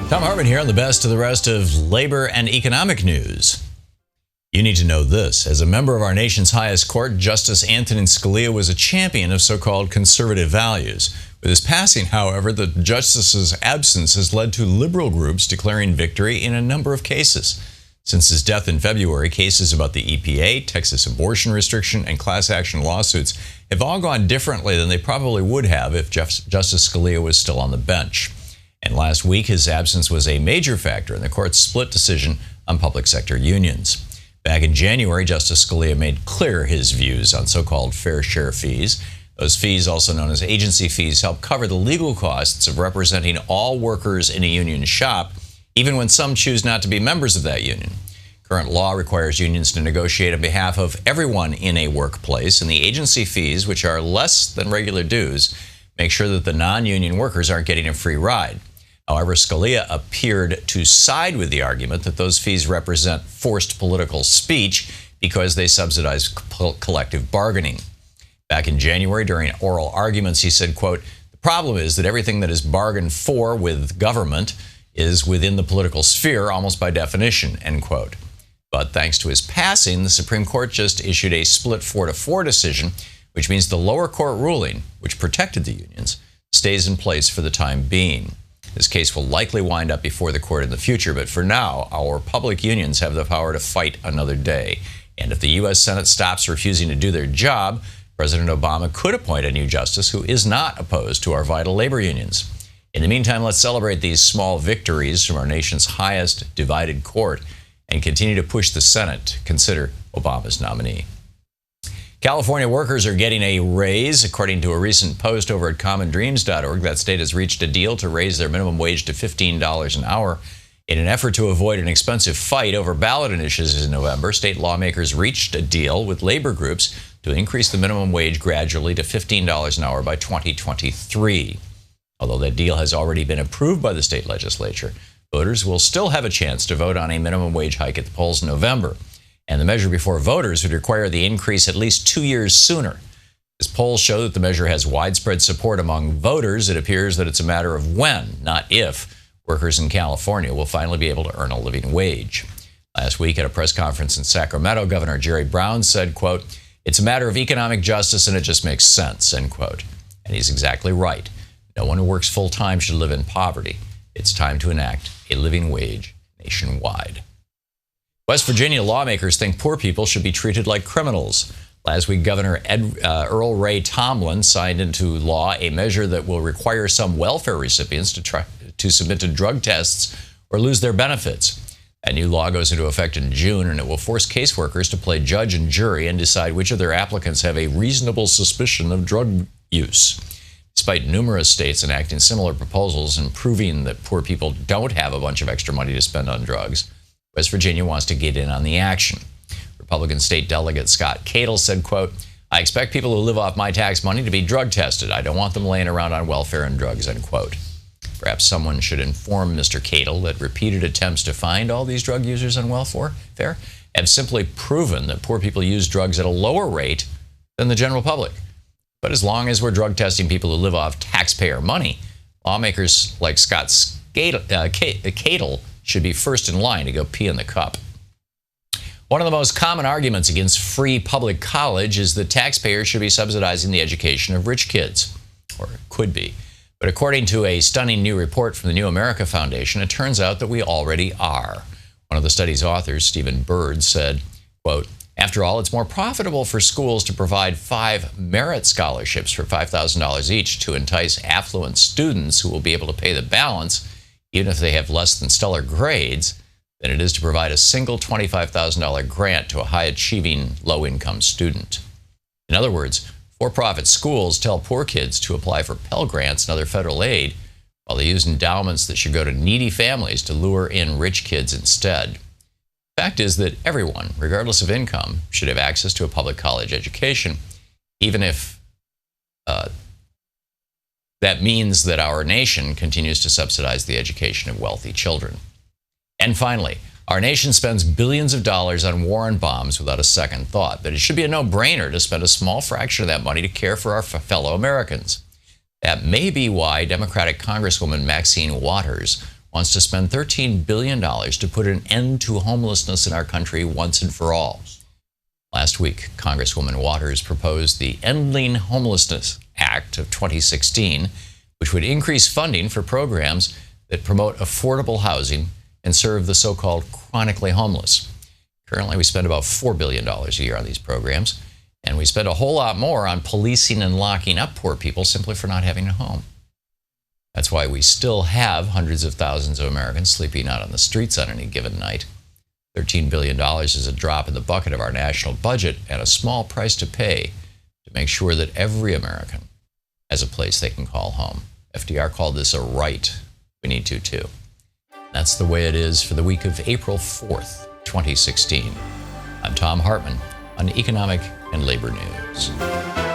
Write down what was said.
Thom Hartmann here on the best of the rest of labor and economic news. You need to know this. As a member of our nation's highest court, Justice Antonin Scalia was a champion of so-called conservative values. With his passing, however, the justice's absence has led to liberal groups declaring victory in a number of cases. Since his death in February, cases about the EPA, Texas abortion restriction, and class action lawsuits have all gone differently than they probably would have if Justice Scalia was still on the bench. And last week, his absence was a major factor in the court's split decision on public sector unions. Back in January, Justice Scalia made clear his views on so-called fair share fees. Those fees, also known as agency fees, help cover the legal costs of representing all workers in a union shop, even when some choose not to be members of that union. Current law requires unions to negotiate on behalf of everyone in a workplace, and the agency fees, which are less than regular dues, make sure that the non-union workers aren't getting a free ride. However, Scalia appeared to side with the argument that those fees represent forced political speech because they subsidize collective bargaining. Back in January, during oral arguments, he said, quote, "The problem is that everything that is bargained for with government is within the political sphere almost by definition," end quote. But thanks to his passing, the Supreme Court just issued a split 4-4 decision, which means the lower court ruling, which protected the unions, stays in place for the time being. This case will likely wind up before the court in the future, but for now, our public unions have the power to fight another day. And if the U.S. Senate stops refusing to do their job, President Obama could appoint a new justice who is not opposed to our vital labor unions. In the meantime, let's celebrate these small victories from our nation's highest divided court and continue to push the Senate to consider Obama's nominee. California workers are getting a raise. According to a recent post over at commondreams.org, that state has reached a deal to raise their minimum wage to $15 an hour. In an effort to avoid an expensive fight over ballot initiatives in November, state lawmakers reached a deal with labor groups to increase the minimum wage gradually to $15 an hour by 2023. Although that deal has already been approved by the state legislature, voters will still have a chance to vote on a minimum wage hike at the polls in November. And the measure before voters would require the increase at least 2 years sooner. As polls show that the measure has widespread support among voters, it appears that it's a matter of when, not if, workers in California will finally be able to earn a living wage. Last week at a press conference in Sacramento, Governor Jerry Brown said, quote, "It's a matter of economic justice and it just makes sense," end quote. And he's exactly right. No one who works full-time should live in poverty. It's time to enact a living wage nationwide. West Virginia lawmakers think poor people should be treated like criminals. Last week, Governor Earl Ray Tomblin signed into law a measure that will require some welfare recipients to submit to drug tests or lose their benefits. That new law goes into effect in June, and it will force caseworkers to play judge and jury and decide which of their applicants have a reasonable suspicion of drug use. Despite numerous states enacting similar proposals and proving that poor people don't have a bunch of extra money to spend on drugs, West Virginia wants to get in on the action. Republican State Delegate Scott Cato said, quote, "I expect people who live off my tax money to be drug tested. I don't want them laying around on welfare and drugs," end quote. Perhaps someone should inform Mr. Cato that repeated attempts to find all these drug users on welfare have simply proven that poor people use drugs at a lower rate than the general public. But as long as we're drug testing people who live off taxpayer money, lawmakers like Scott Cato should be first in line to go pee in the cup. One of the most common arguments against free public college is that taxpayers should be subsidizing the education of rich kids, or could be. But according to a stunning new report from the New America Foundation, it turns out that we already are. One of the study's authors, Stephen Bird, said, quote, "After all, it's more profitable for schools to provide 5 merit scholarships for $5,000 each to entice affluent students who will be able to pay the balance, even if they have less than stellar grades, than it is to provide a single $25,000 grant to a high-achieving, low-income student." In other words, for-profit schools tell poor kids to apply for Pell Grants and other federal aid, while they use endowments that should go to needy families to lure in rich kids instead. The fact is that everyone, regardless of income, should have access to a public college education, even if that means that our nation continues to subsidize the education of wealthy children. And finally, our nation spends billions of dollars on war and bombs without a second thought, but it should be a no-brainer to spend a small fraction of that money to care for our fellow Americans. That may be why Democratic Congresswoman Maxine Waters wants to spend $13 billion to put an end to homelessness in our country once and for all. Last week, Congresswoman Waters proposed the Ending Homelessness Act of 2016, which would increase funding for programs that promote affordable housing and serve the so-called chronically homeless. Currently, we spend about $4 billion a year on these programs, and we spend a whole lot more on policing and locking up poor people simply for not having a home. That's why we still have hundreds of thousands of Americans sleeping out on the streets on any given night. $13 billion is a drop in the bucket of our national budget and a small price to pay to make sure that every American has a place they can call home. FDR called this a right. We need to, too. That's the way it is for the week of April 4th, 2016. I'm Thom Hartmann on Economic and Labor News.